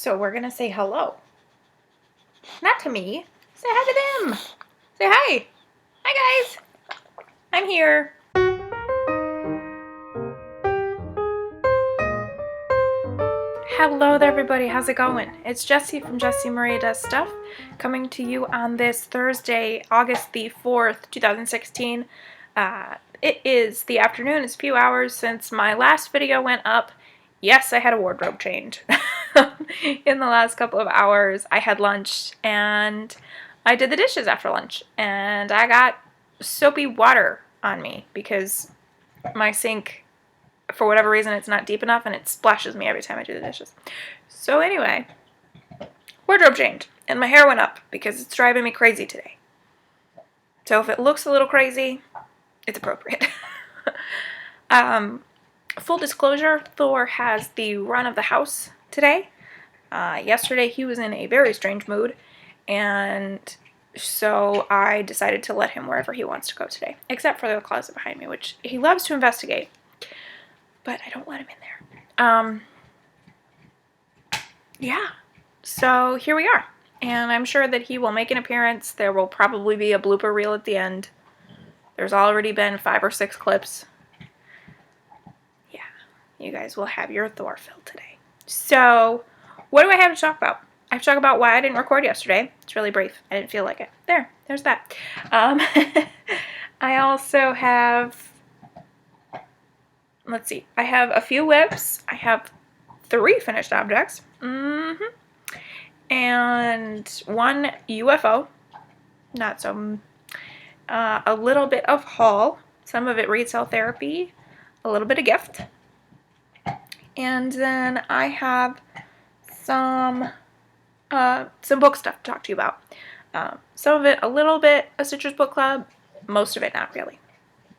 So we're going to say hello. Not to me. Say hi to them. Say hi. Hi, guys. I'm here. Hello there, everybody. How's it going? It's Jessie from Jessie Maria Does Stuff, coming to you on this Thursday, August the 4th, 2016. It is the afternoon. It's a few hours since my last video went up. Yes, I had a wardrobe change. In the last couple of hours, I had lunch and I did the dishes after lunch, and I got soapy water on me because my sink, for whatever reason, it's not deep enough and it splashes me every time I do the dishes. So anyway, wardrobe change, and my hair went up because it's driving me crazy today. So if it looks a little crazy, it's appropriate. Full disclosure, Thor has the run of the house today. Yesterday he was in a very strange mood, and so I decided to let him wherever he wants to go today, except for the closet behind me, which he loves to investigate, but I don't let him in there. Yeah, so here we are, and I'm sure that he will make an appearance. There will probably be a blooper reel at the end. There's already been 5 or 6 clips. Yeah, you guys will have your Thor fill today. So what do I have to talk about? I have to talk about why I didn't record yesterday. It's really brief. I didn't feel like it. There's that. I also have, let's see, I have a few whips. I have 3 finished objects. And 1 UFO. Not so. A little bit of haul. Some of it retail therapy. A little bit of gift. And then I have some book stuff to talk to you about. Some of it a little bit a Citrus Book Club, most of it not really.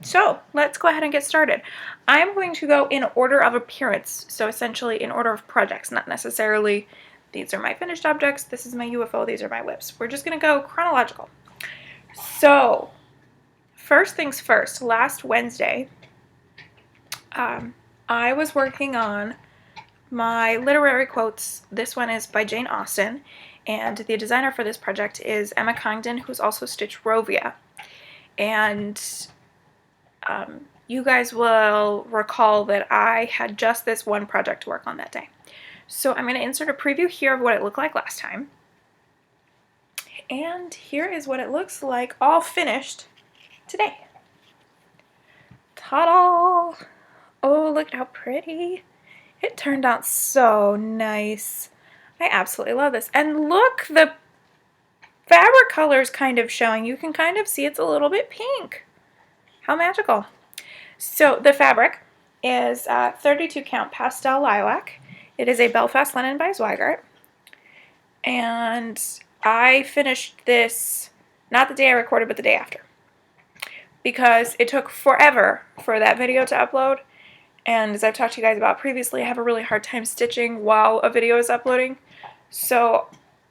So let's go ahead and get started. I'm going to go in order of appearance, so essentially in order of projects, not necessarily these are my finished objects, this is my UFO, these are my whips. We're just going to go chronological. So first things first, last Wednesday, I was working on my literary quotes. This one is by Jane Austen, and the designer for this project is Emma Congdon, who's also stitched Rovia. And you guys will recall that I had just this one project to work on that day. So I'm going to insert a preview here of what it looked like last time. And here is what it looks like all finished today. Ta-da! Oh, look how pretty. It turned out so nice. I absolutely love this. And look, the fabric color is kind of showing. You can kind of see it's a little bit pink. How magical. So the fabric is 32 count pastel lilac. It is a Belfast linen by Zweigart. And I finished this not the day I recorded, but the day after, because it took forever for that video to upload. And as I've talked to you guys about previously, I have a really hard time stitching while a video is uploading, so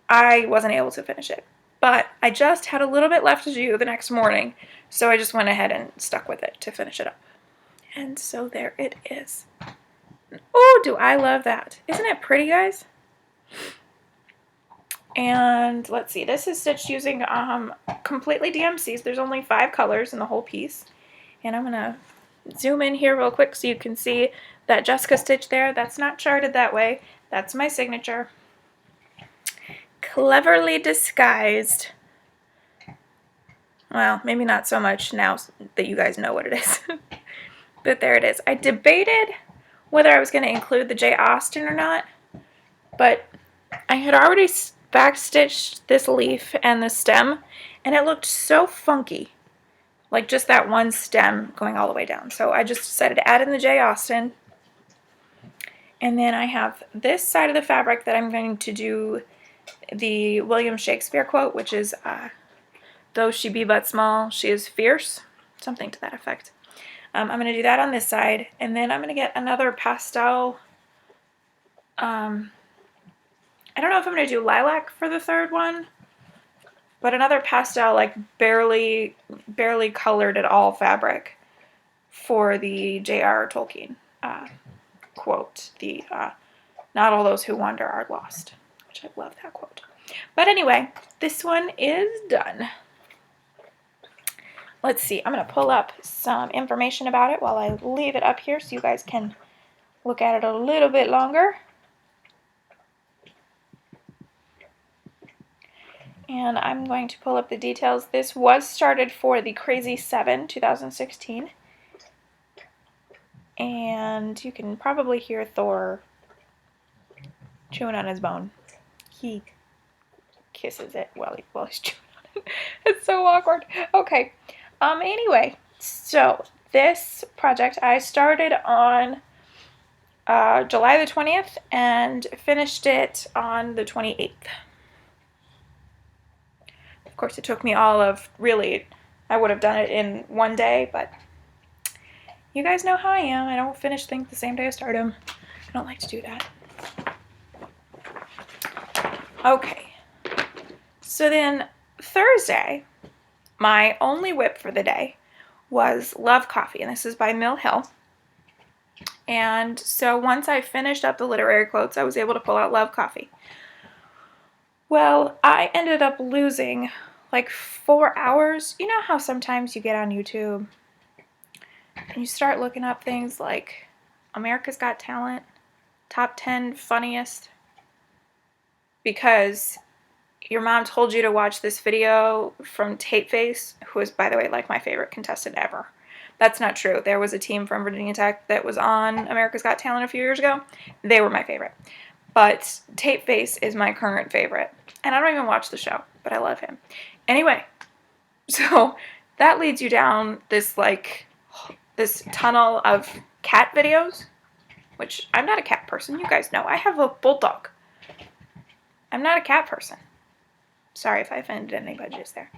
I wasn't able to finish it. But I just had a little bit left to do the next morning, so I just went ahead and stuck with it to finish it up. And so there it is. Oh, do I love that. Isn't it pretty, guys? And let's see, this is stitched using completely DMCs. There's only 5 colors in the whole piece. And I'm going to zoom in here real quick so you can see that Jessica stitch there. That's not charted that way. That's my signature. Cleverly disguised. Well, maybe not so much now that you guys know what it is. But there it is. I debated whether I was going to include the J. Austen or not, but I had already backstitched this leaf and the stem, and it looked so funky. Like just that one stem going all the way down. So I just decided to add in the J. Austen. And then I have this side of the fabric that I'm going to do the William Shakespeare quote, which is, though she be but small, she is fierce. Something to that effect. I'm going to do that on this side. And then I'm going to get another pastel. I don't know if I'm going to do lilac for the third one, but another pastel, like barely colored at all fabric for the J.R.R. Tolkien quote, the Not all those who wander are lost, which I love that quote. But anyway, this one is done. Let's see, I'm going to pull up some information about it while I leave it up here so you guys can look at it a little bit longer. And I'm going to pull up the details. This was started for the Crazy 7 2016. And you can probably hear Thor chewing on his bone. He kisses it while he's chewing on it. It's so awkward. Okay. Anyway, so this project I started on July the 20th and finished it on the 28th. Of course, it took me all of, really, I would have done it in one day, but you guys know how I am. I don't finish things the same day I start them. I don't like to do that. Okay. So then Thursday, my only whip for the day was Love Coffee, and this is by Mill Hill. And so once I finished up the literary quotes, I was able to pull out Love Coffee. Well, I ended up losing like 4 hours. You know how sometimes you get on YouTube and you start looking up things like America's Got Talent, top 10 funniest, because your mom told you to watch this video from Tapeface, who is, by the way, like my favorite contestant ever. That's not true. There was a team from Virginia Tech that was on America's Got Talent a few years ago. They were my favorite. But Tapeface is my current favorite. And I don't even watch the show, but I love him. Anyway, so that leads you down this tunnel of cat videos, which I'm not a cat person. You guys know. I have a bulldog. I'm not a cat person. Sorry if I offended anybody just there.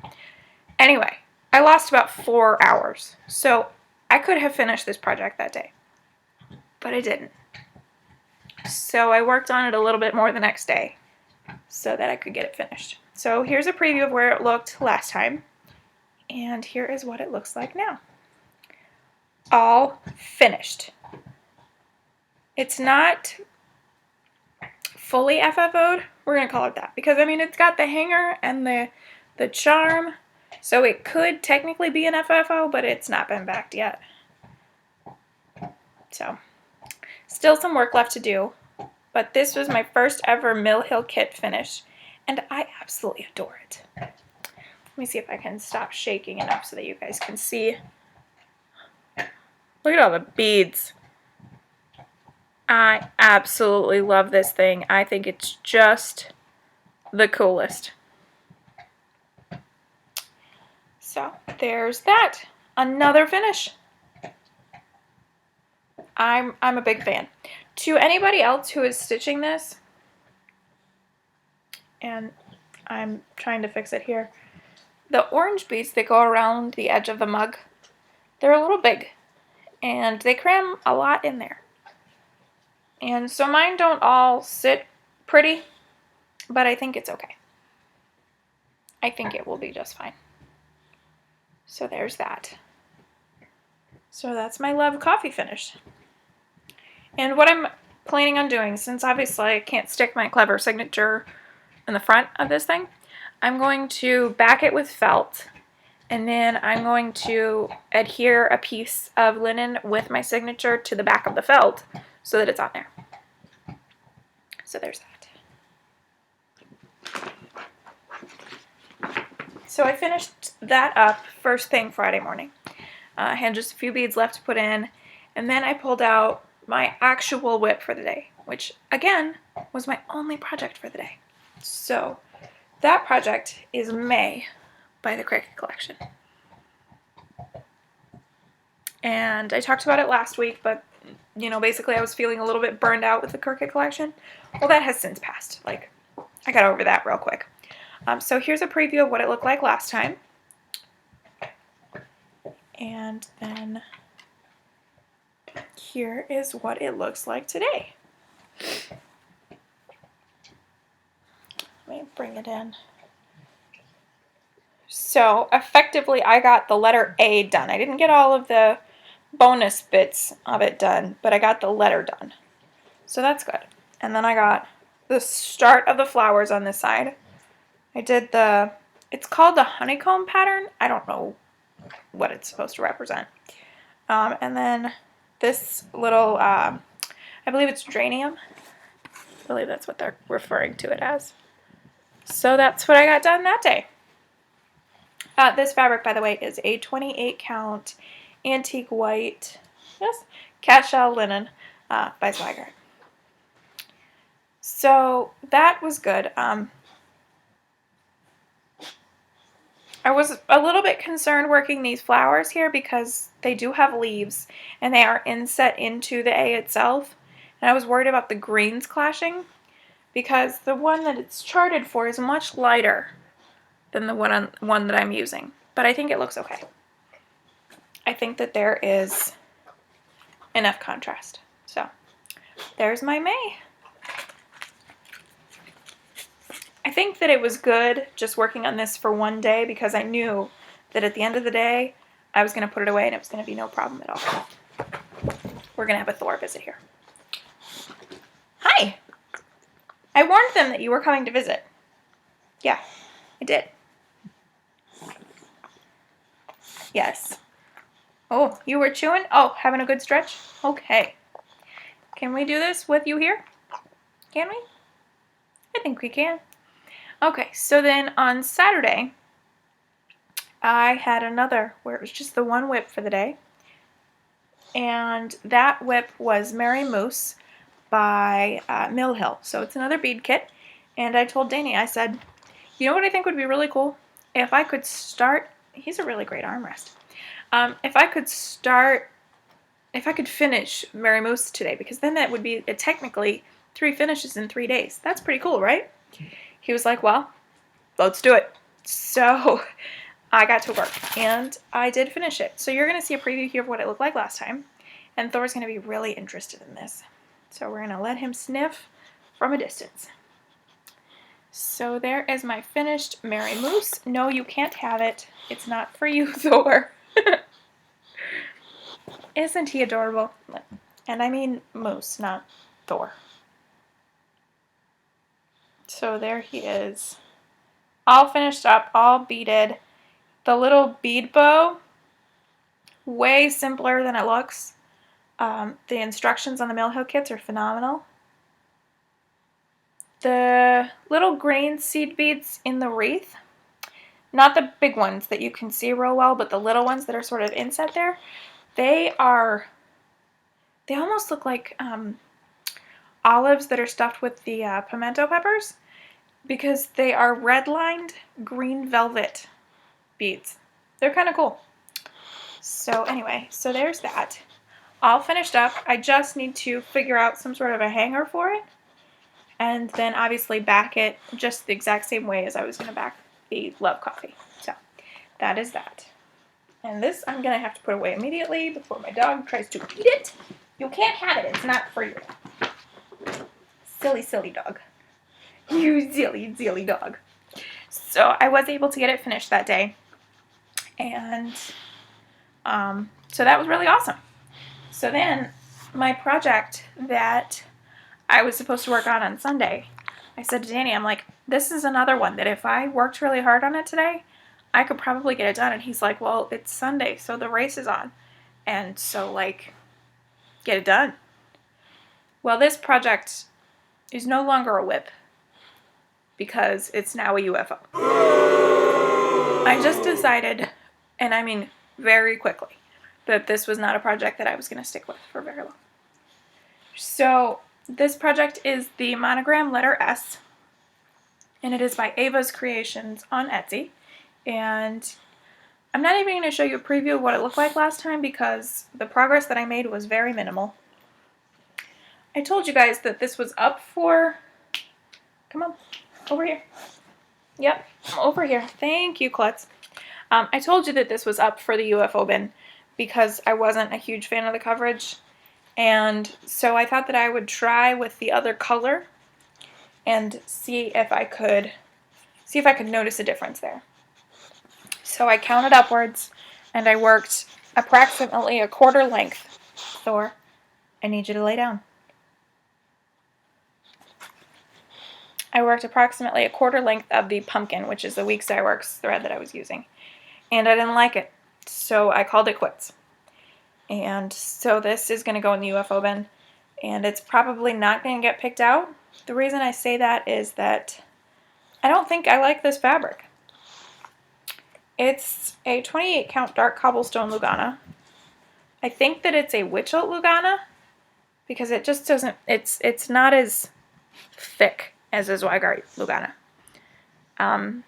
Anyway, I lost about 4 hours. So I could have finished this project that day, but I didn't. So I worked on it a little bit more the next day so that I could get it finished. So here's a preview of where it looked last time. And here is what it looks like now. All finished. It's not fully FFO'd. We're going to call it that. Because, I mean, it's got the hanger and the charm. So it could technically be an FFO, but it's not been backed yet. So, still some work left to do. But this was my first ever Mill Hill kit finish. And I absolutely adore it. Let me see if I can stop shaking enough so that you guys can see. Look at all the beads. I absolutely love this thing. I think it's just the coolest. So, there's that. Another finish. I'm a big fan. To anybody else who is stitching this, and I'm trying to fix it here, the orange beads that go around the edge of the mug, they're a little big, and they cram a lot in there. And so mine don't all sit pretty, but I think it's okay. I think it will be just fine. So there's that. So that's my Love Coffee finish. And what I'm planning on doing, since obviously I can't stick my clever signature in the front of this thing, I'm going to back it with felt, and then I'm going to adhere a piece of linen with my signature to the back of the felt so that it's on there. So there's that. So I finished that up first thing Friday morning. I had just a few beads left to put in, and then I pulled out my actual whip for the day, which again was my only project for the day. So that project is May by the Cricut Collection. And I talked about it last week, but you know, basically I was feeling a little bit burned out with the Cricut Collection. Well, that has since passed. Like, I got over that real quick. So here's a preview of what it looked like last time. And then here is what it looks like today. Let me bring it in. So effectively I got the letter A done. I didn't get all of the bonus bits of it done, but I got the letter done. So that's good. And then I got the start of the flowers on this side. I did it's called the honeycomb pattern. I don't know what it's supposed to represent. And then this little, I believe it's geranium. I believe that's what they're referring to it as. So that's what I got done that day. This fabric, by the way, is a 28 count antique white, yes, cat shell linen by Swagger. So that was good. I was a little bit concerned working these flowers here because they do have leaves and they are inset into the A itself. And I was worried about the greens clashing because the one that it's charted for is much lighter than the one that I'm using. But I think it looks okay. I think that there is enough contrast. So there's my May. I think that it was good just working on this for one day because I knew that at the end of the day, I was going to put it away and it was going to be no problem at all. We're going to have a Thor visit here. Hi! I warned them that you were coming to visit. Yeah, I did. Yes. Oh, you were chewing? Oh, having a good stretch? Okay. Can we do this with you here? Can we? I think we can. Okay, so then on Saturday, I had another where it was just the one whip for the day. And that whip was Mary Moose by Mill Hill. So it's another bead kit. And I told Danny, I said, you know what I think would be really cool? If I could start, he's a really great armrest. If I could finish Mary Moose today, because then that would be technically 3 finishes in 3 days. That's pretty cool, right? He was like, well, let's do it. So I got to work, and I did finish it. So you're going to see a preview here of what it looked like last time, and Thor's going to be really interested in this. So we're going to let him sniff from a distance. So there is my finished Mary Moose. No, you can't have it. It's not for you, Thor. Isn't he adorable? And I mean Moose, not Thor. So there he is. All finished up, all beaded. The little bead bow, way simpler than it looks. The instructions on the Mill Hill kits are phenomenal. The little green seed beads in the wreath, not the big ones that you can see real well, but the little ones that are sort of inset there, they almost look like olives that are stuffed with the pimento peppers, because they are red-lined green velvet beads. They're kind of cool. So anyway, so there's that. All finished up. I just need to figure out some sort of a hanger for it, and then obviously back it just the exact same way as I was going to back the Love Coffee. So that is that. And this I'm going to have to put away immediately before my dog tries to eat it. You can't have it. It's not for you. Silly, silly dog. You silly, silly dog. So I was able to get it finished that day. And so that was really awesome. So then my project that I was supposed to work on Sunday, I said to Danny, I'm like, this is another one that if I worked really hard on it today, I could probably get it done. And he's like, well, it's Sunday, so the race is on. And so, like, get it done. Well, this project is no longer a whip because it's now a UFO. I just decided, and I mean very quickly, that this was not a project that I was going to stick with for very long. So this project is the monogram letter S, and it is by Ava's Creations on Etsy. And I'm not even going to show you a preview of what it looked like last time because the progress that I made was very minimal. I told you guys that this was up for, come on, over here. Yep, over here. Thank you, Klutz. I told you that this was up for the UFO bin because I wasn't a huge fan of the coverage. And so I thought that I would try with the other color and see if I could notice a difference there. So I counted upwards and I worked approximately a quarter length. Thor, I need you to lay down. I worked approximately a quarter length of the pumpkin, which is the weak side works thread that I was using. And I didn't like it, so I called it quits. And so this is going to go in the UFO bin, and it's probably not going to get picked out. The reason I say that is that I don't think I like this fabric. It's a 28 count dark cobblestone Lugana. I think that it's a Witchelt Lugana because it just doesn't, it's not as thick as a Zweigart Lugana. And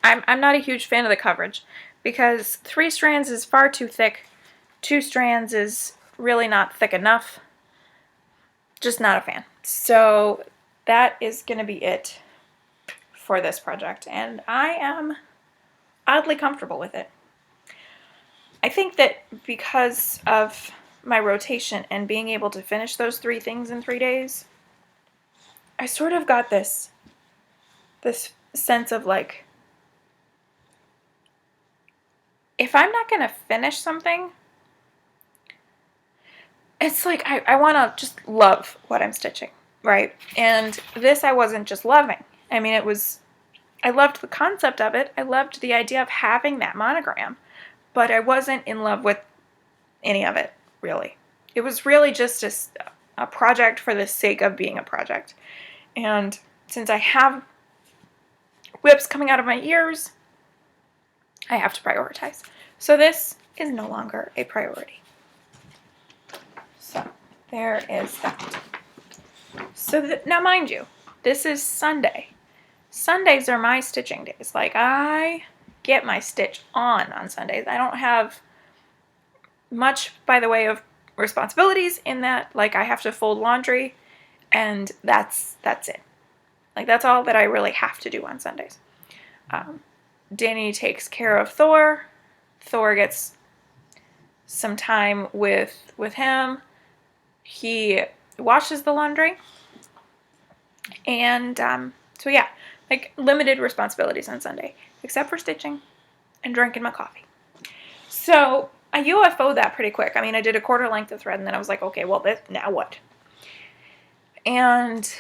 I'm not a huge fan of the coverage because 3 strands is far too thick. 2 strands is really not thick enough. Just not a fan. So that is going to be it for this project, and I am oddly comfortable with it. I think that because of my rotation and being able to finish those 3 things in 3 days, I sort of got this sense of like, if I'm not going to finish something, it's like I want to just love what I'm stitching, right? And this I wasn't just loving. I mean, I loved the concept of it. I loved the idea of having that monogram, but I wasn't in love with any of it, really. It was really just a project for the sake of being a project. And since I have whips coming out of my ears, I have to prioritize. So this is no longer a priority. So there is that. So now mind you, this is Sunday. Sundays are my stitching days. Like, I get my stitch on Sundays. I don't have much by the way of responsibilities in that, like, I have to fold laundry, and that's it. Like, that's all that I really have to do on Sundays. Danny takes care of Thor. Thor gets some time with him. He washes the laundry. And so yeah, like, limited responsibilities on Sunday, except for stitching and drinking my coffee. So I UFO'd that pretty quick. I mean, I did a quarter length of thread, and then I was like, okay, well, now what? And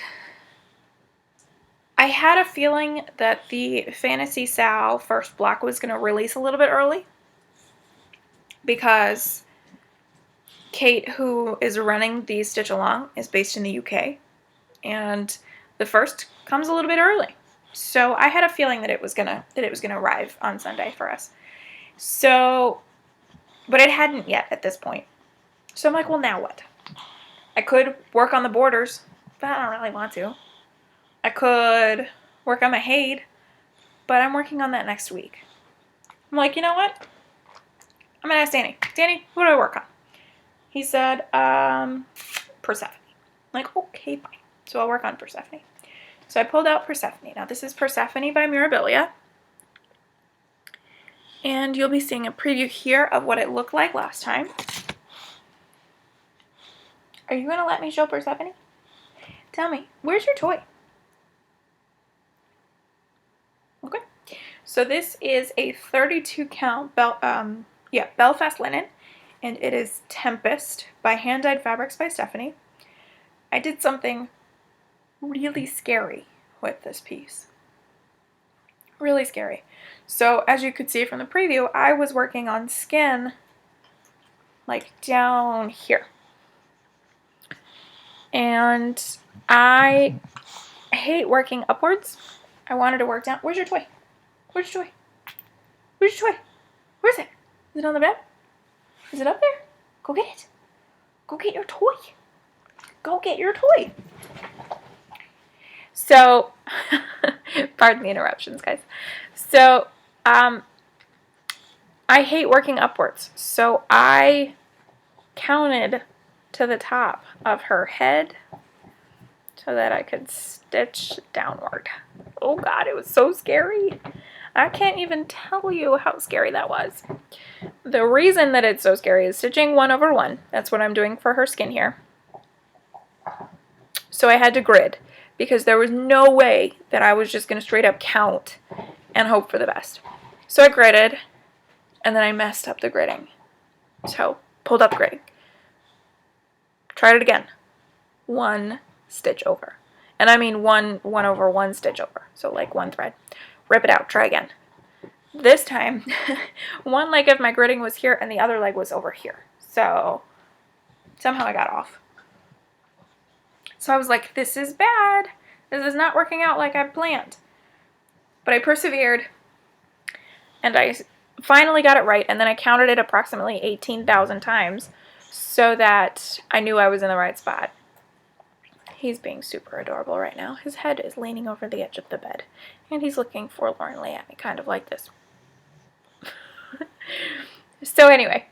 I had a feeling that the Fantasy Sal first block was going to release a little bit early, because Kate, who is running the Stitch Along, is based in the UK, and the first comes a little bit early. So I had a feeling that it was gonna arrive on Sunday for us. So, but it hadn't yet at this point. So I'm like, well, now what? I could work on the borders, but I don't really want to. I could work on my Hade, but I'm working on that next week. I'm like, you know what? I'm gonna ask Danny. Danny, what do I work on? He said, Persephone. I'm like, okay, fine. So I'll work on Persephone. So I pulled out Persephone. Now this is Persephone by Mirabilia. And you'll be seeing a preview here of what it looked like last time. Are you going to let me show Persephone? Tell me, where's your toy? Okay. So this is a 32 count Belfast linen, and it is Tempest by Hand Dyed Fabrics by Stephanie. I did something really scary with this piece. Really scary. So as you could see from the preview, I was working on skin like down here. And I hate working upwards. I wanted to work down. Where's your toy? Where's your toy? Where's your toy? Where's it? Is it on the bed? Is it up there? Go get it. Go get your toy. Go get your toy. So, pardon the interruptions, guys. So, I hate working upwards. So I counted to the top of her head so that I could stitch downward. Oh God, it was so scary. I can't even tell you how scary that was. The reason that it's so scary is stitching 1/1. That's what I'm doing for her skin here. So I had to grid, because there was no way that I was just going to straight up count and hope for the best. So I gridded, and then I messed up the gridding. So pulled up the gridding. Tried it again. 1 stitch over. And I mean one over, one stitch over. So like one thread. Rip it out. Try again. This time, one leg of my gridding was here and the other leg was over here. So somehow I got off. So I was like, this is bad. This is not working out like I planned. But I persevered and I finally got it right. And then I counted it approximately 18,000 times so that I knew I was in the right spot. He's being super adorable right now. His head is leaning over the edge of the bed. And he's looking forlornly at me, kind of like this. So anyway,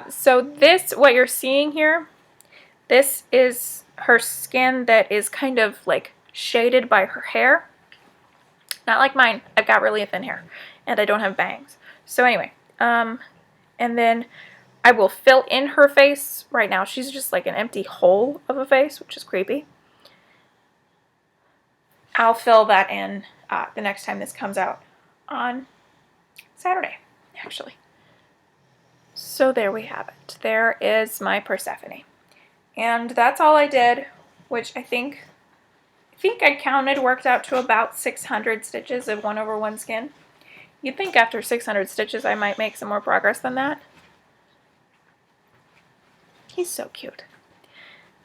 so this, what you're seeing here, this is her skin that is kind of like shaded by her hair. Not like mine. I've got really thin hair and I don't have bangs. So anyway, and then I will fill in her face. Right now she's just like an empty hole of a face, which is creepy. I'll fill that in the next time this comes out on Saturday, actually. So there we have it. There is my Persephone. And that's all I did, which I think I counted worked out to about 600 stitches of 1 over 1 skin. You'd think after 600 stitches I might make some more progress than that. He's so cute.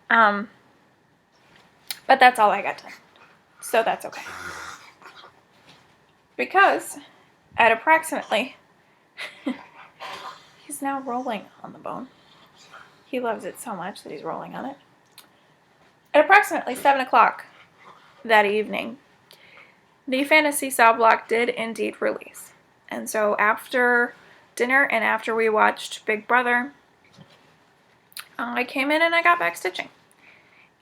But that's all I got done. So that's okay. Because at approximately, he's now rolling on the bone. He loves it so much that he's rolling on it. At approximately 7 o'clock that evening, the Fantasy SAL block did indeed release. And so after dinner and after we watched Big Brother, I came in and I got back stitching.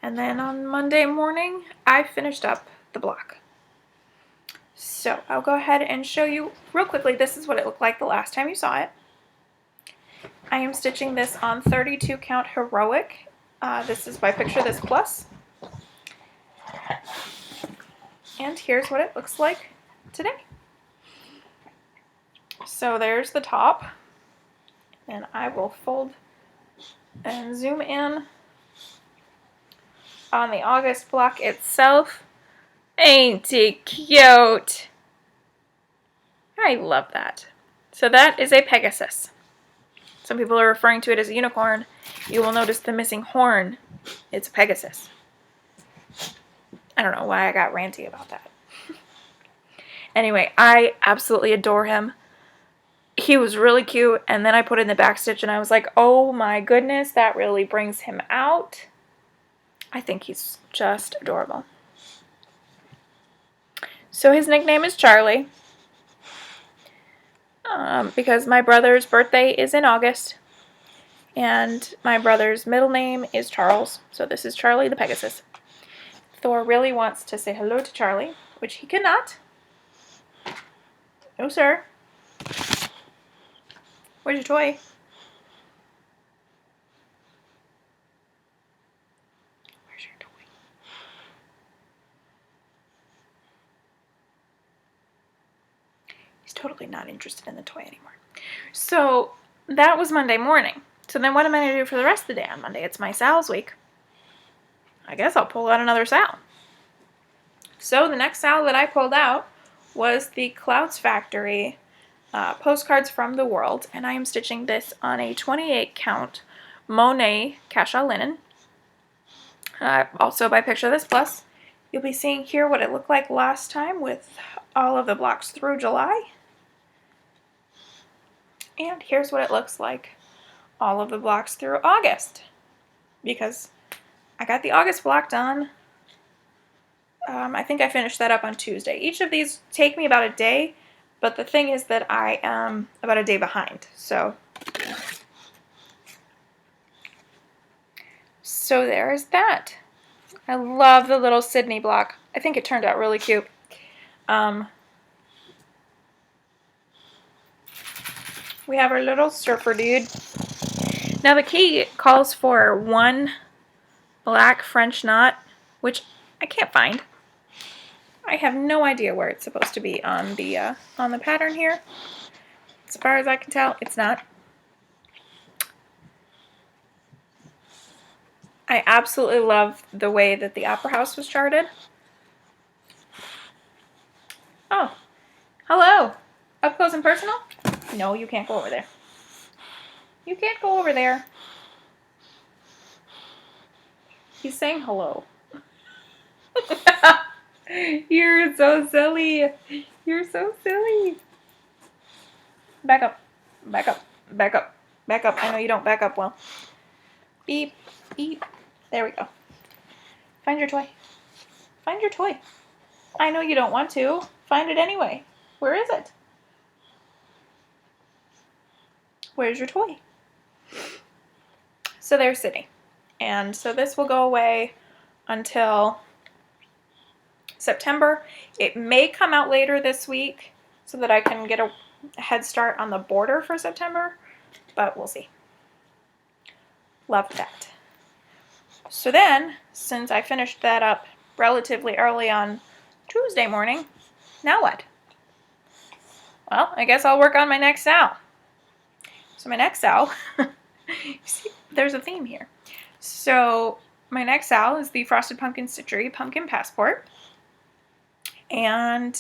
And then on Monday morning, I finished up the block. So I'll go ahead and show you real quickly. This is what it looked like the last time you saw it. I am stitching this on 32 count heroic. This is by Picture This Plus. And here's what it looks like today. So there's the top. And I will fold and zoom in on the August block itself. Ain't it cute? I love that. So that is a Pegasus. Some people are referring to it as a unicorn. You will notice the missing horn. It's a Pegasus. I don't know why I got ranty about that. Anyway, I absolutely adore him. He was really cute, and then I put in the back stitch and I was like, oh my goodness, that really brings him out. I think he's just adorable. So his nickname is Charlie. Because my brother's birthday is in August. And my brother's middle name is Charles. So this is Charlie the Pegasus. Thor really wants to say hello to Charlie, which he cannot. No, sir. Where's your toy? Where's your toy? He's totally not interested in the toy anymore. So that was Monday morning. So then what am I going to do for the rest of the day on Monday? It's my SALS week. I guess I'll pull out another SAL. So the next SAL that I pulled out was the Clouds Factory Postcards from the World. And I am stitching this on a 28 count Monet Cachet linen. Also by Picture This Plus. You'll be seeing here what it looked like last time with all of the blocks through July. And here's what it looks like all of the blocks through August. Because I got the August block done. I think I finished that up on Tuesday. Each of these take me about a day, but the thing is that I am about a day behind. So there's that. I love the little Sydney block. I think it turned out really cute. We have our little surfer dude. Now the key calls for 1 black French knot, which I can't find. I have no idea where it's supposed to be on the pattern here. As far as I can tell, it's not. I absolutely love the way that the Opera House was charted. Oh, hello. Up close and personal? No, you can't go over there. You can't go over there. He's saying hello. You're so silly. You're so silly. Back up. Back up. Back up. Back up. I know you don't back up well. Beep. Beep. There we go. Find your toy. Find your toy. I know you don't want to. Find it anyway. Where is it? Where's your toy? So there's Sydney. And so this will go away until September. It may come out later this week so that I can get a head start on the border for September, but we'll see. Love that. So then, since I finished that up relatively early on Tuesday morning, now what? Well, I guess I'll work on my next SAL. So my next SAL, see, there's a theme here. So my next SAL is the Frosted Pumpkin Stitchery Pumpkin Passport. And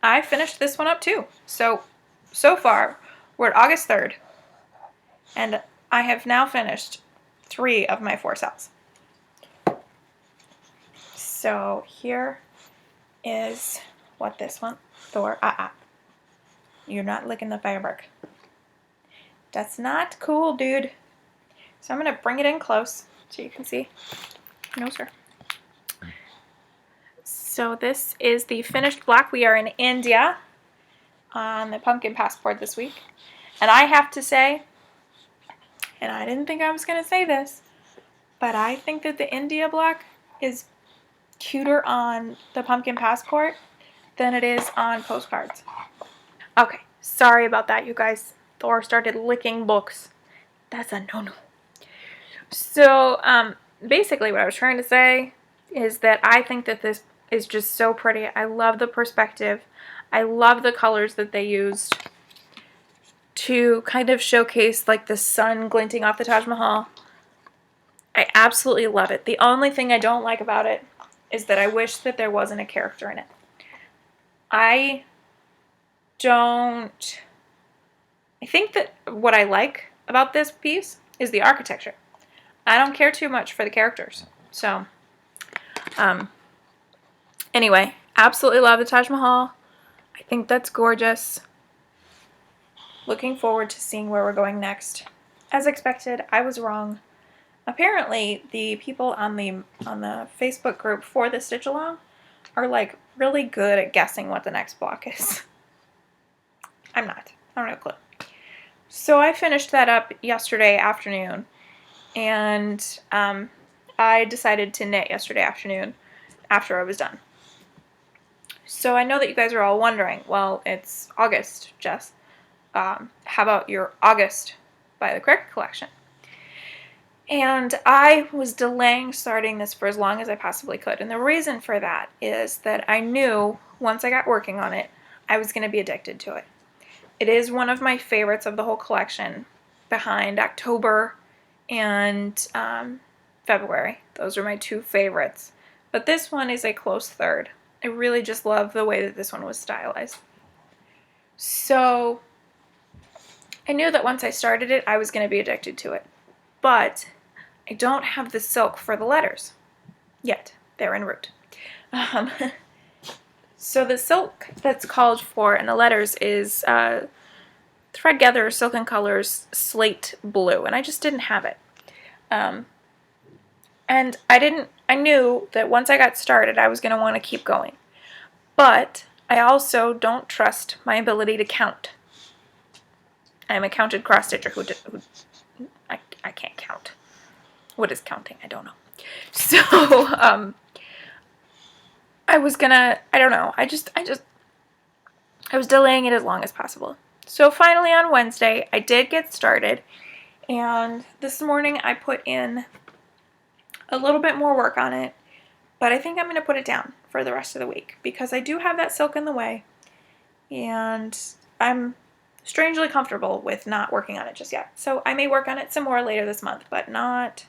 I finished this one up too. So far, we're at August 3rd. And I have now finished 3 of my 4 SALs. So here is what this one, Thor, you're not licking the fabric. That's not cool, dude. So I'm going to bring it in close so you can see. No, sir. So this is the finished block. We are in India on the Pumpkin Passport this week. And I have to say, and I didn't think I was going to say this, but I think that the India block is cuter on the Pumpkin Passport than it is on postcards. Okay, sorry about that, you guys. Thor started licking books. That's a no-no. So, basically what I was trying to say is that I think that this is just so pretty. I love the perspective. I love the colors that they used to kind of showcase like the sun glinting off the Taj Mahal. I absolutely love it. The only thing I don't like about it is that I wish that there wasn't a character in it. I think that what I like about this piece is the architecture. I don't care too much for the characters. So, anyway, absolutely love the Taj Mahal. I think that's gorgeous. Looking forward to seeing where we're going next. As expected, I was wrong. Apparently, the people on the Facebook group for the Stitch Along are like really good at guessing what the next block is. I'm not. I don't have a clue. So I finished that up yesterday afternoon, and I decided to knit yesterday afternoon after I was done. So I know that you guys are all wondering, well, it's August, Jess. How about your August by the Cricket collection? And I was delaying starting this for as long as I possibly could. And the reason for that is that I knew once I got working on it, I was going to be addicted to it. It is one of my favorites of the whole collection, behind October and February. Those are my 2 favorites. But this one is a close third. I really just love the way that this one was stylized. So I knew that once I started it, I was going to be addicted to it. But I don't have the silk for the letters yet. They're en route. So the silk that's called for in the letters is Threadgather Silken Colors Slate Blue, and I just didn't have it. And I knew that once I got started, I was going to want to keep going. But I also don't trust my ability to count. I'm a counted cross-stitcher who I can't count. What is counting? I don't know. So, I was gonna, I don't know, I was delaying it as long as possible. So finally on Wednesday, I did get started, and this morning I put in a little bit more work on it, but I think I'm going to put it down for the rest of the week, because I do have that silk in the way, and I'm strangely comfortable with not working on it just yet. So I may work on it some more later this month, but not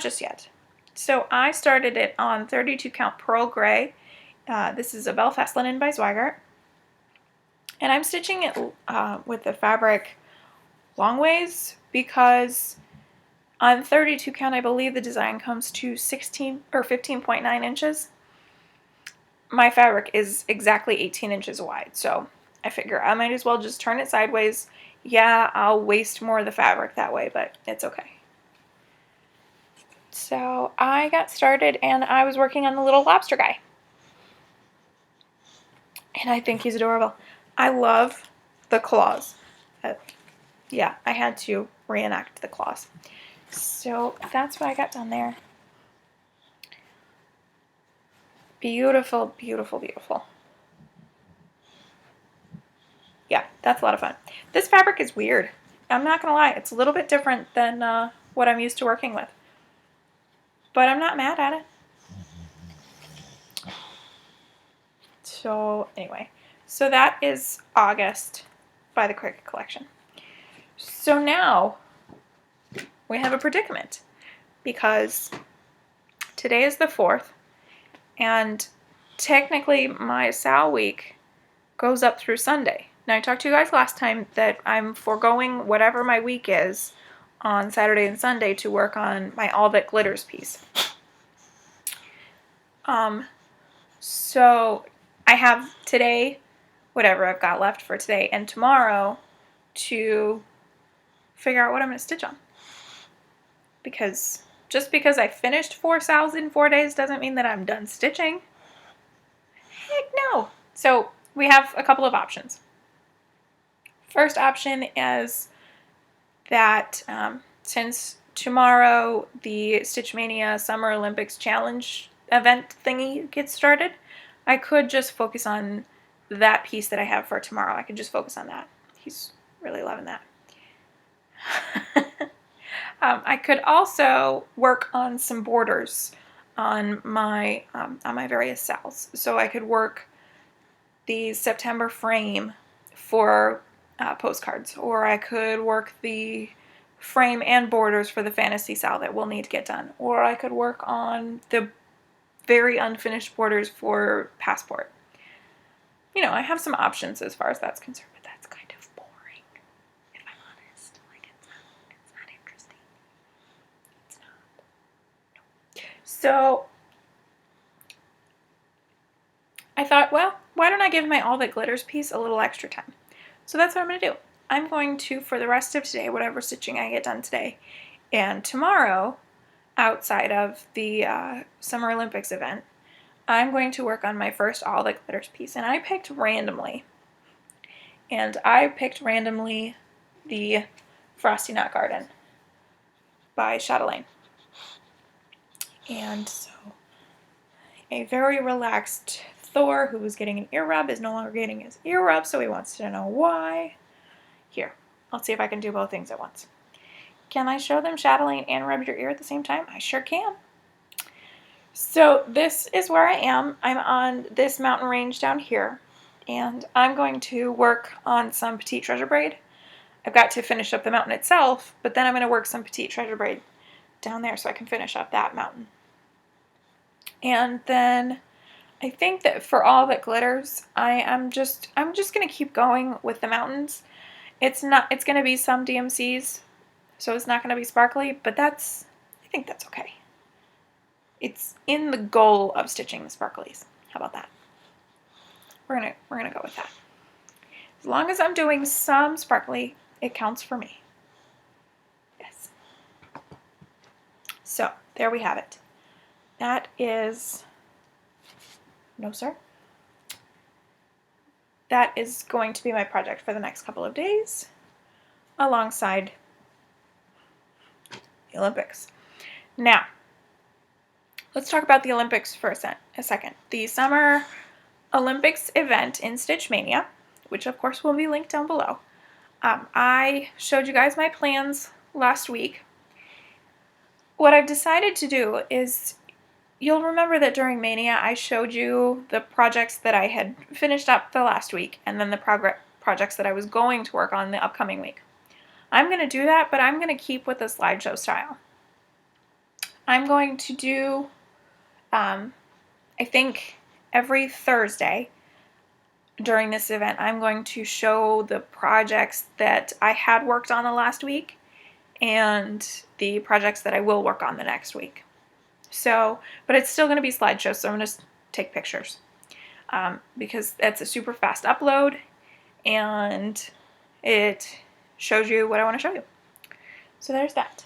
just yet. So I started it on 32 count pearl gray This is a Belfast linen by Zweigart. And I'm stitching it with the fabric long ways because on 32 count, I believe the design comes to 16 or 15.9 inches. My fabric is exactly 18 inches wide, so I figure I might as well just turn it sideways. Yeah, I'll waste more of the fabric that way, but it's okay. So I got started and I was working on the little lobster guy. And I think he's adorable. I love the claws. Yeah, I had to reenact the claws. So that's what I got done there. Beautiful, beautiful, beautiful. Yeah, that's a lot of fun. This fabric is weird. I'm not going to lie. It's a little bit different than what I'm used to working with. But I'm not mad at it. So anyway, so that is August by the Cricut Collection. So now we have a predicament because today is the 4th and technically my SAL week goes up through Sunday. Now I talked to you guys last time that I'm foregoing whatever my week is on Saturday and Sunday to work on my All That Glitters piece. So I have today, whatever I've got left for today, and tomorrow to figure out what I'm going to stitch on. Because just because I finished 4 SALs in 4 days doesn't mean that I'm done stitching. Heck no. So we have a couple of options. First option is that since tomorrow the Stitch Mania Summer Olympics Challenge event thingy gets started, I could just focus on that piece that I have for tomorrow. I could just focus on that. He's really loving that. I could also work on some borders on my various SALs. So I could work the September frame for postcards, or I could work the frame and borders for the fantasy SAL that we'll need to get done, or I could work on the very unfinished borders for Passport. You know, I have some options as far as that's concerned, but that's kind of boring, if I'm honest. Like, it's not interesting. It's not. No. So I thought, well, why don't I give my All That Glitters piece a little extra time? So that's what I'm going to do. I'm going to, for the rest of today, whatever stitching I get done today, and tomorrow, outside of the Summer Olympics event, I'm going to work on my first All That Glitters piece. And I picked randomly. And I picked randomly the Frosty Knot Garden by Chatelaine. And so a very relaxed Thor who was getting an ear rub is no longer getting his ear rub, so he wants to know why. Here, I'll see if I can do both things at once. Can I show them Chatelaine and rub your ear at the same time? I sure can. So this is where I am. I'm on this mountain range down here, and I'm going to work on some Petite Treasure braid. I've got to finish up the mountain itself, but then I'm going to work some Petite Treasure braid down there so I can finish up that mountain. And then I think that for All That Glitters, I'm just going to keep going with the mountains. It's going to be some DMCs, so it's not going to be sparkly, but I think that's okay. It's in the goal of stitching the sparklies. How about that? We're gonna go with that. As long as I'm doing some sparkly, it counts for me. Yes. So there we have it. That is, no sir. That is going to be my project for the next couple of days, alongside the Olympics. Now, let's talk about the Olympics for a second. The Summer Olympics event in Stitch Mania, which of course will be linked down below. I showed you guys my plans last week. What I've decided to do is, you'll remember that during Mania I showed you the projects that I had finished up the last week and then the projects that I was going to work on the upcoming week. I'm going to do that, but I'm going to keep with the slideshow style. I'm going to do, I think every Thursday during this event, I'm going to show the projects that I had worked on the last week and the projects that I will work on the next week. So, but it's still going to be slideshows, so I'm going to take pictures because it's a super fast upload and it shows you what I want to show you. So there's that.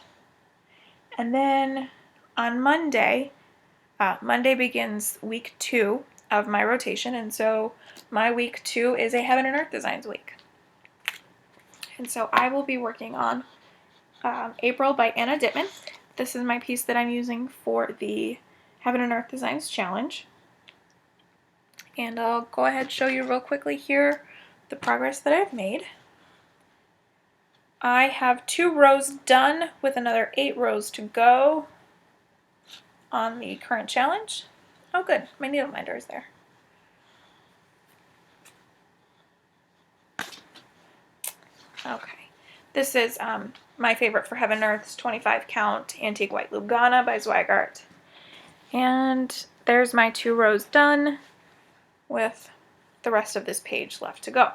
And then on Monday, Monday begins week 2 of my rotation, and so my week 2 is a Heaven and Earth Designs week. And so I will be working on April by Anna Dittman. This is my piece that I'm using for the Heaven and Earth Designs Challenge. And I'll go ahead and show you real quickly here the progress that I've made. I have 2 rows done with another 8 rows to go on the current challenge. Oh good, my needle minder is there. Okay, this is my favorite for Heaven and Earth's 25 count Antique White Lugana by Zweigart. And there's my 2 rows done with the rest of this page left to go.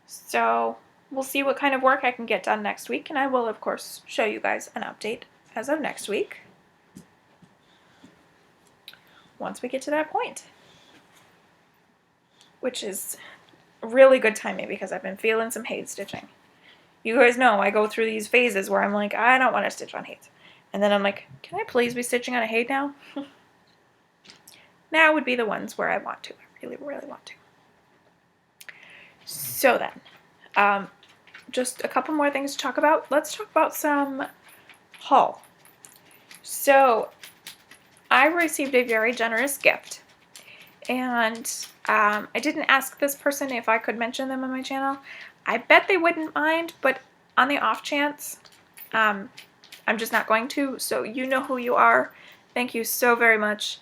So we'll see what kind of work I can get done next week, and I will of course show you guys an update as of next week once we get to that point, which is really good timing because I've been feeling some hate stitching. You guys know I go through these phases where I'm like, I don't want to stitch on hate, and then I'm like, can I please be stitching on a hate now? Now would be the ones where I want to. I really, really want to. So then, just a couple more things to talk about. Let's talk about some haul. So I received a very generous gift, and I didn't ask this person if I could mention them on my channel. I bet they wouldn't mind, but on the off chance, I'm just not going to, so you know who you are. Thank you so very much.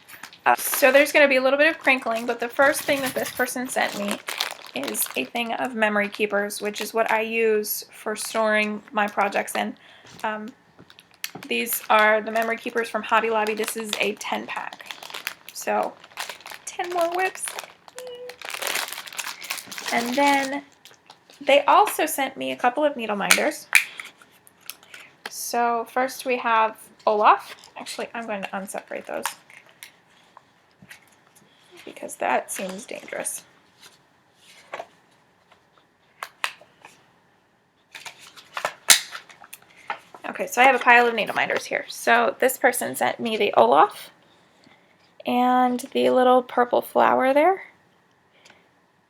So there's going to be a little bit of crinkling, but the first thing that this person sent me is a thing of memory keepers, which is what I use for storing my projects in. These are the memory keepers from Hobby Lobby. This is a 10-pack. So 10 more whips. And then they also sent me a couple of needle minders. So first we have Olaf. Actually, I'm going to unseparate those because that seems dangerous. Okay, so I have a pile of needle minders here. So this person sent me the Olaf and the little purple flower there.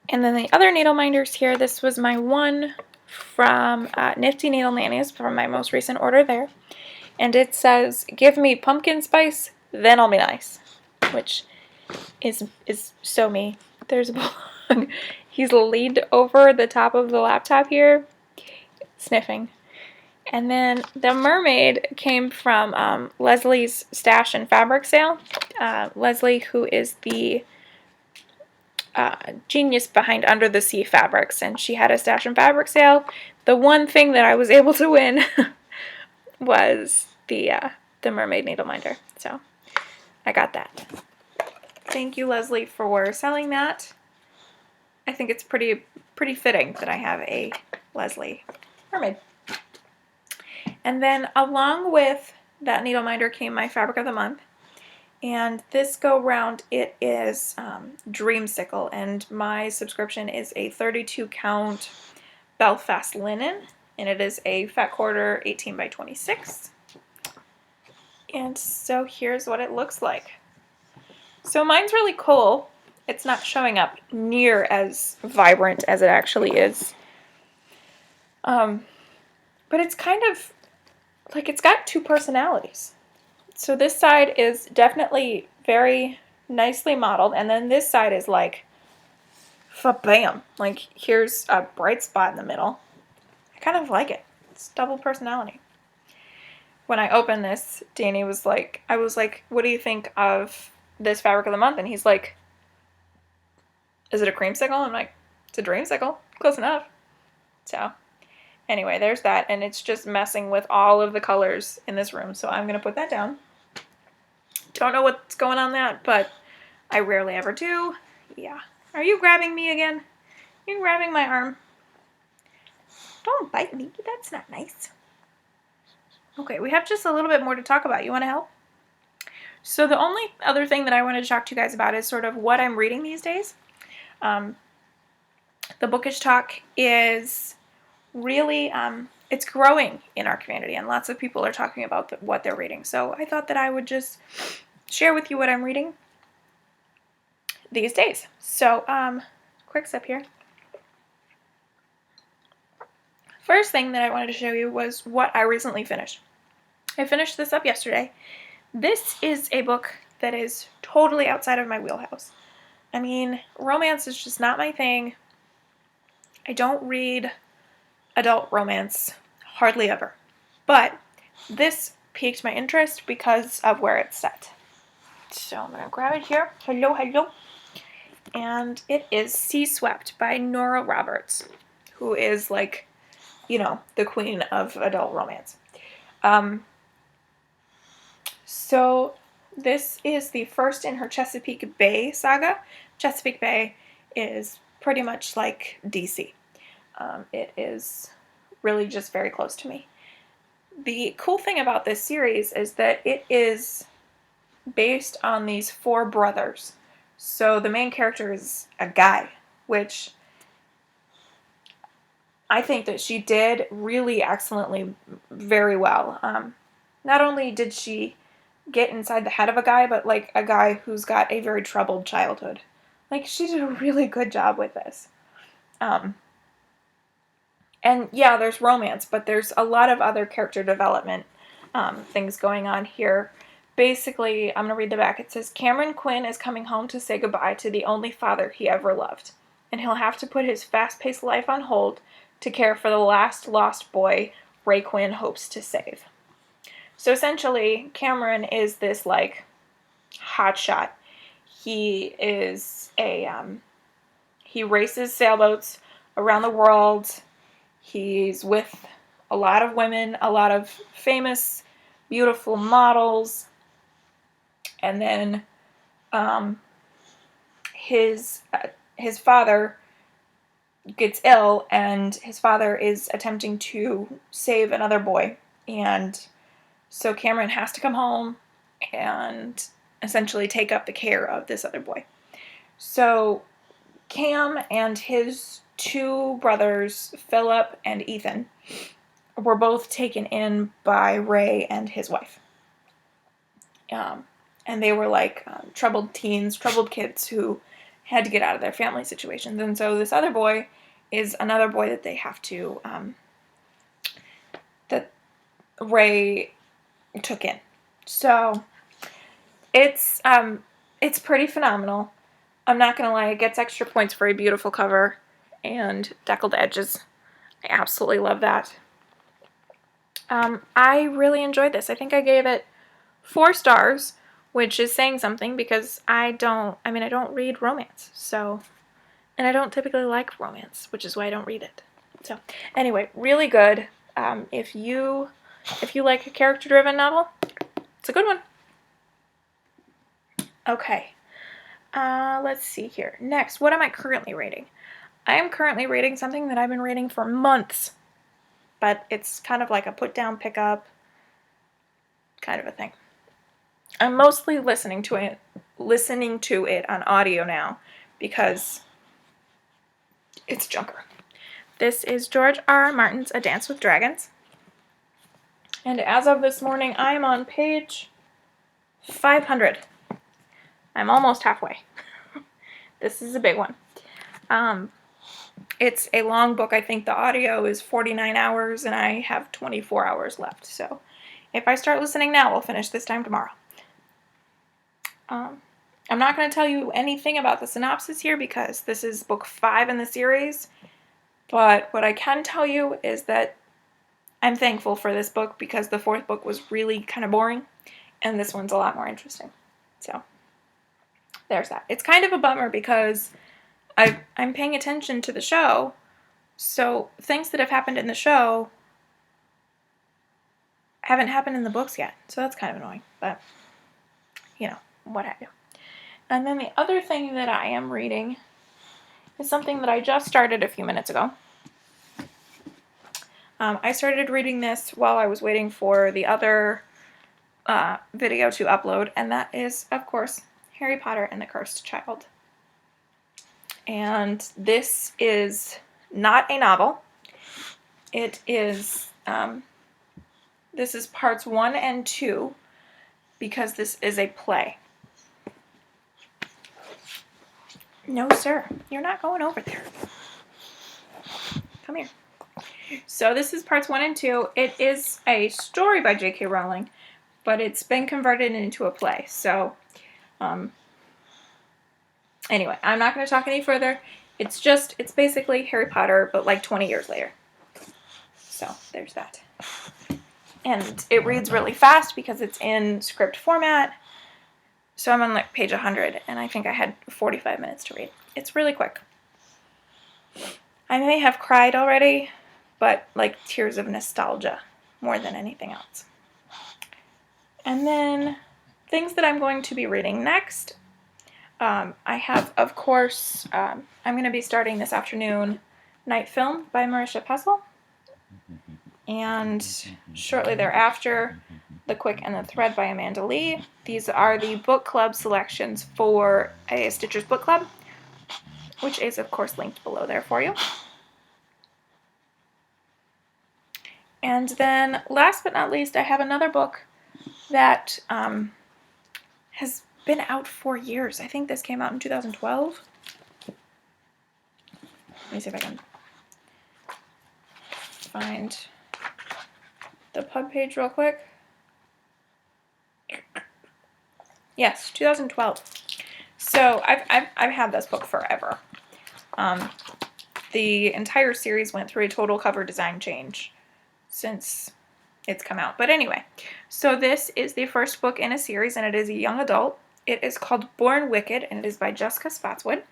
And then the other needle minders here, this was my one from Nifty Needle Nannies from my most recent order there. And it says, give me pumpkin spice, then I'll be nice, which is so me. There's a bug. He's leaned over the top of the laptop here, sniffing. And then the mermaid came from Leslie's Stash and Fabric Sale. Leslie, who is the genius behind Under the Sea Fabrics, and she had a Stash and Fabric Sale. The one thing that I was able to win was the mermaid needle minder. So I got that. Thank you, Leslie, for selling that. I think it's pretty fitting that I have a Leslie mermaid. And then along with that needle minder came my fabric of the month. And this go round it is Dreamsicle, and my subscription is a 32 count Belfast linen, and it is a fat quarter 18 by 26. And so here's what it looks like. So mine's really cool. It's not showing up near as vibrant as it actually is. But it's kind of like it's got 2 personalities. So this side is definitely very nicely modeled, and then this side is like, bam, like here's a bright spot in the middle. I kind of like it. It's double personality. When I opened this, Danny was like, I was like, what do you think of this fabric of the month? And he's like, is it a creamsicle? I'm like, it's a dreamsicle. Close enough. So anyway, there's that, and it's just messing with all of the colors in this room, so I'm going to put that down. Don't know what's going on that, but I rarely ever do. Yeah. Are you grabbing me again? You're grabbing my arm. Don't bite me. That's not nice. Okay, we have just a little bit more to talk about. You want to help? So the only other thing that I wanted to talk to you guys about is sort of what I'm reading these days. The Bookish Talk is really, it's growing in our community, and lots of people are talking about what they're reading. So I thought that I would just share with you what I'm reading these days. So, quick sip here. First thing that I wanted to show you was what I recently finished. I finished this up yesterday. This is a book that is totally outside of my wheelhouse. I mean, romance is just not my thing. I don't read adult romance hardly ever. But this piqued my interest because of where it's set. So I'm going to grab it here. Hello, hello. And it is Sea Swept by Nora Roberts, who is like, you know, the queen of adult romance. So this is the first in her Chesapeake Bay saga. Chesapeake Bay is pretty much like DC. It is really just very close to me. The cool thing about this series is that it is based on these 4 brothers. So the main character is a guy, which I think that she did really excellently, very well. Not only did she get inside the head of a guy, but like a guy who's got a very troubled childhood. Like, she did a really good job with this. And yeah, there's romance, but there's a lot of other character development things going on here. Basically, I'm going to read the back. It says, Cameron Quinn is coming home to say goodbye to the only father he ever loved, and he'll have to put his fast-paced life on hold to care for the last lost boy Ray Quinn hopes to save. So essentially, Cameron is this, like, hotshot. He is he races sailboats around the world. He's with a lot of women, a lot of famous, beautiful models. And then his father gets ill, and his father is attempting to save another boy. And so Cameron has to come home and essentially take up the care of this other boy. So Cam and his 2 brothers, Philip and Ethan, were both taken in by Ray and his wife. And they were like troubled teens, troubled kids who had to get out of their family situations. And so this other boy is another boy that they have to, that Ray took in. So it's pretty phenomenal. I'm not going to lie, it gets extra points for a beautiful cover and deckled edges. I absolutely love that. I really enjoyed this. I think I gave it 4 stars, which is saying something because I don't read romance. So, and I don't typically like romance, which is why I don't read it. So, anyway, really good. If you like a character-driven novel, it's a good one. Okay. Let's see here. Next, what am I currently reading? I am currently reading something that I've been reading for months, but it's kind of like a put-down, pick-up kind of a thing. I'm mostly listening to it on audio now because it's junker. This is George R.R. Martin's A Dance with Dragons. And as of this morning, I am on page 500. I'm almost halfway. This is a big one. It's a long book. I think the audio is 49 hours, and I have 24 hours left. So if I start listening now, we'll finish this time tomorrow. I'm not going to tell you anything about the synopsis here because this is book 5 in the series. But what I can tell you is that I'm thankful for this book because the 4th book was really kind of boring, and this one's a lot more interesting. So there's that. It's kind of a bummer because I'm paying attention to the show, so things that have happened in the show haven't happened in the books yet. So that's kind of annoying, but, you know, what have you. And then the other thing that I am reading is something that I just started a few minutes ago. I started reading this while I was waiting for the other video to upload, and that is, of course, Harry Potter and the Cursed Child. And this is not a novel. It is, this is parts 1 and 2, because this is a play. No, sir, you're not going over there. Come here. So this is parts 1 and 2. It is a story by J.K. Rowling, but it's been converted into a play. So, anyway, I'm not going to talk any further. It's basically Harry Potter, but like 20 years later. So, there's that. And it reads really fast because it's in script format. So I'm on like page 100, and I think I had 45 minutes to read. It's really quick. I may have cried already, but like tears of nostalgia more than anything else. And then things that I'm going to be reading next. I have, of course, I'm going to be starting this afternoon Night Film by Marisha Pessl. And shortly thereafter, The Quick and the Thread by Amanda Lee. These are the book club selections for a Stitcher's Book Club, which is, of course, linked below there for you. And then, last but not least, I have another book that has been out for years. I think this came out in 2012. Let me see if I can find the pub page real quick. Yes, 2012. So I've had this book forever. The entire series went through a total cover design change since it's come out. But anyway, so this is the first book in a series, and it is a young adult. It is called Born Wicked, and it is by Jessica Spotswood.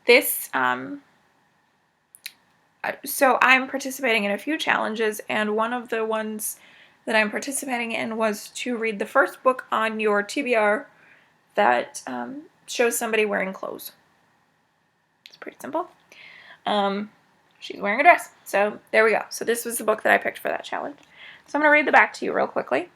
This, so I'm participating in a few challenges, and one of the ones that I'm participating in was to read the first book on your TBR that shows somebody wearing clothes. It's pretty simple. She's wearing a dress. So there we go. So this was the book that I picked for that challenge. So I'm going to read the back to you real quickly.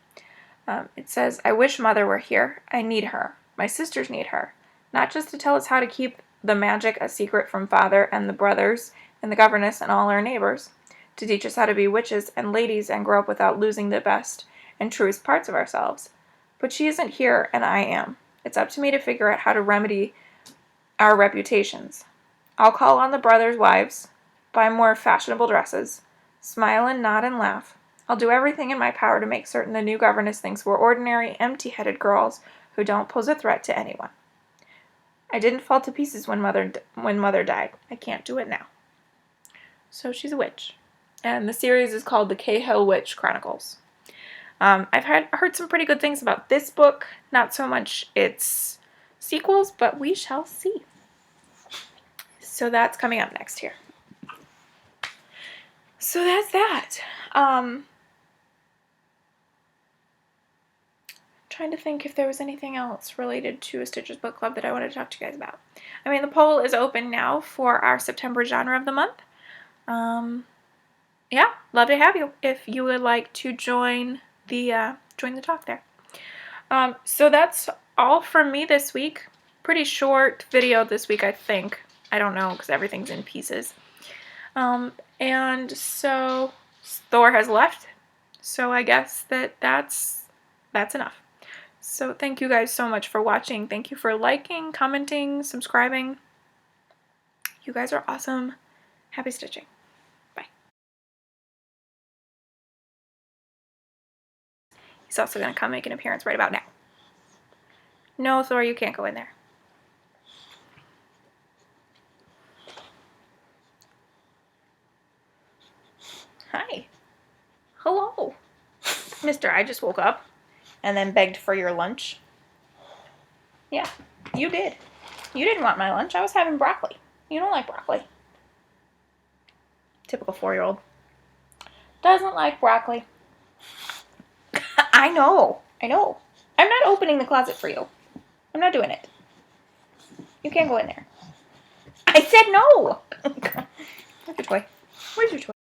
It says, I wish Mother were here. I need her. My sisters need her. Not just to tell us how to keep the magic a secret from Father and the brothers and the governess and all our neighbors. To teach us how to be witches and ladies and grow up without losing the best and truest parts of ourselves. But she isn't here, and I am. It's up to me to figure out how to remedy our reputations. I'll call on the brothers' wives, buy more fashionable dresses, smile and nod and laugh. I'll do everything in my power to make certain the new governess thinks we're ordinary, empty-headed girls who don't pose a threat to anyone. I didn't fall to pieces when Mother died. I can't do it now. So she's a witch. And the series is called The Cahill Witch Chronicles. I've heard some pretty good things about this book. Not so much its sequels, but we shall see. So that's coming up next here. So that's that. Trying to think if there was anything else related to a Stitcher's Book Club that I wanted to talk to you guys about. I mean, the poll is open now for our September genre of the month. Yeah, love to have you if you would like to join the talk there. So that's all from me this week. Pretty short video this week, I think. I don't know, because everything's in pieces. And so Thor has left. So I guess that's enough. So thank you guys so much for watching. Thank you for liking, commenting, subscribing. You guys are awesome. Happy stitching. Bye. He's also going to come make an appearance right about now. No, Thor, you can't go in there. Hi. Hello. Mister, I just woke up and then begged for your lunch. Yeah, you did. You didn't want my lunch. I was having broccoli. You don't like broccoli. Typical 4-year-old. Doesn't like broccoli. I know. I'm not opening the closet for you. I'm not doing it. You can't go in there. I said no! Where's your toy? Where's your toy?